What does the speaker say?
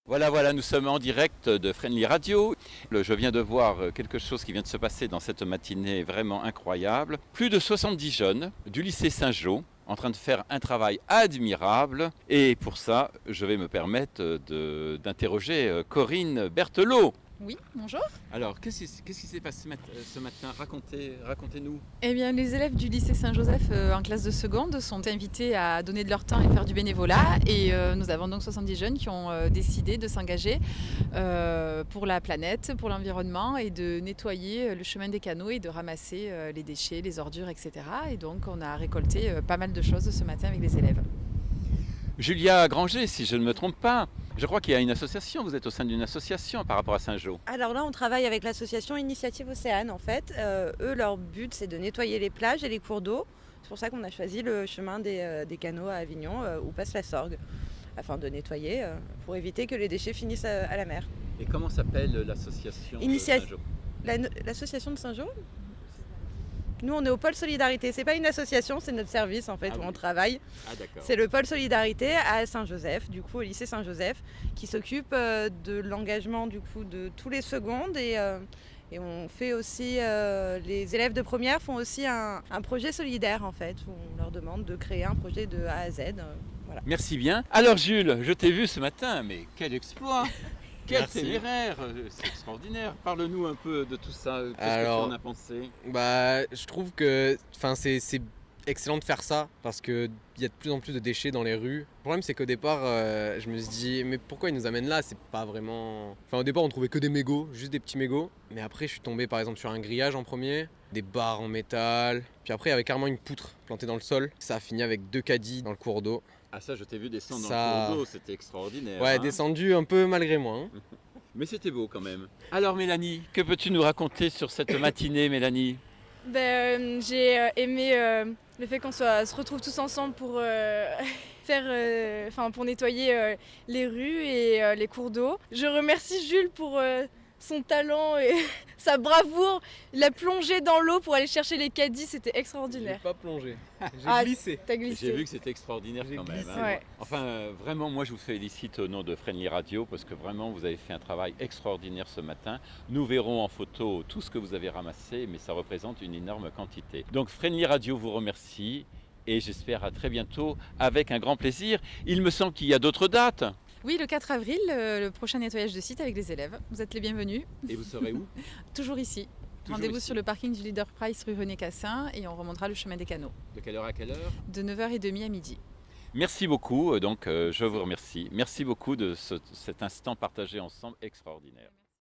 Voilà, nous sommes en direct de Friendly Radio. Je viens de voir quelque chose qui vient de se passer dans cette matinée vraiment incroyable. Plus de 70 jeunes du lycée Saint-Jean en train de faire un travail admirable. Et pour ça, je vais me permettre d'interroger Corinne Berthelot. Oui, bonjour. Alors, qu'est-ce qui s'est passé ce matin? Racontez-nous. Eh bien, les élèves du lycée Saint-Joseph en classe de seconde sont invités à donner de leur temps et faire du bénévolat. Et nous avons donc 70 jeunes qui ont décidé de s'engager pour la planète, pour l'environnement et de nettoyer le chemin des canaux et de ramasser les déchets, les ordures, etc. Et donc, on a récolté pas mal de choses ce matin avec les élèves. Julia Granger, si je ne me trompe pas. Je crois qu'il y a une association, vous êtes au sein d'une association par rapport à Saint-Jean. Alors là, on travaille avec l'association Initiative Océane en fait. Eux, leur but, c'est de nettoyer les plages et les cours d'eau. C'est pour ça qu'on a choisi le chemin des canaux à Avignon où passe la Sorgue, afin de nettoyer pour éviter que les déchets finissent à la mer. Et comment s'appelle l'association Initiative. Saint-Jean? L'association de Saint-Jean. Nous, on est au pôle Solidarité. C'est pas une association, c'est notre service en fait où on travaille. Ah d'accord. C'est le pôle Solidarité à Saint-Joseph, du coup au lycée Saint-Joseph, qui s'occupe de l'engagement du coup de tous les secondes et on fait aussi les élèves de première font aussi un projet solidaire en fait où on leur demande de créer un projet de A à Z. Voilà. Merci bien. Alors Jules, je t'ai vu ce matin, mais quel exploit! Quel Merci. téméraire! C'est extraordinaire. Parle-nous un peu de tout ça. Qu'est-ce Alors, que tu en as pensé? Je trouve que c'est excellent de faire ça parce qu'il y a de plus en plus de déchets dans les rues. Le problème, c'est qu'au départ, je me suis dit, mais pourquoi ils nous amènent là? C'est pas vraiment. Enfin, au départ, on trouvait que des mégots, juste des petits mégots. Mais après, je suis tombé par exemple sur un grillage en premier, des barres en métal. Puis après, il y avait carrément une poutre plantée dans le sol. Ça a fini avec 2 caddies dans le cours d'eau. Ah ça, je t'ai vu descendre Ça- dans le cours d'eau, c'était extraordinaire. Ouais, hein. descendu un peu malgré moi. hein. Mais c'était beau quand même. Alors Mélanie, que peux-tu nous raconter sur cette matinée, Mélanie? J'ai aimé le fait qu'on se retrouve tous ensemble pour pour nettoyer les rues et les cours d'eau. Je remercie Jules pour son talent et sa bravoure. Il a plongé dans l'eau pour aller chercher les caddies, c'était extraordinaire. J'ai pas plongé, j'ai Ah, glissé. T'as glissé. J'ai vu que c'était extraordinaire J'ai quand même. glissé. hein. Ouais. Enfin, vraiment, moi je vous félicite au nom de Friendly Radio parce que vraiment vous avez fait un travail extraordinaire ce matin. Nous verrons en photo tout ce que vous avez ramassé, mais ça représente une énorme quantité. Donc Friendly Radio vous remercie et j'espère à très bientôt avec un grand plaisir. Il me semble qu'il y a d'autres dates. Oui, le 4 avril, le prochain nettoyage de site avec les élèves. Vous êtes les bienvenus, Et vous serez où? toujours ici. Toujours Rendez-vous ici. sur le parking du Leader Price rue René Cassin et on remontera le chemin des canaux De quelle heure à quelle heure? de 9h30 à midi. Merci beaucoup, je vous remercie. Merci beaucoup de cet instant partagé ensemble extraordinaire.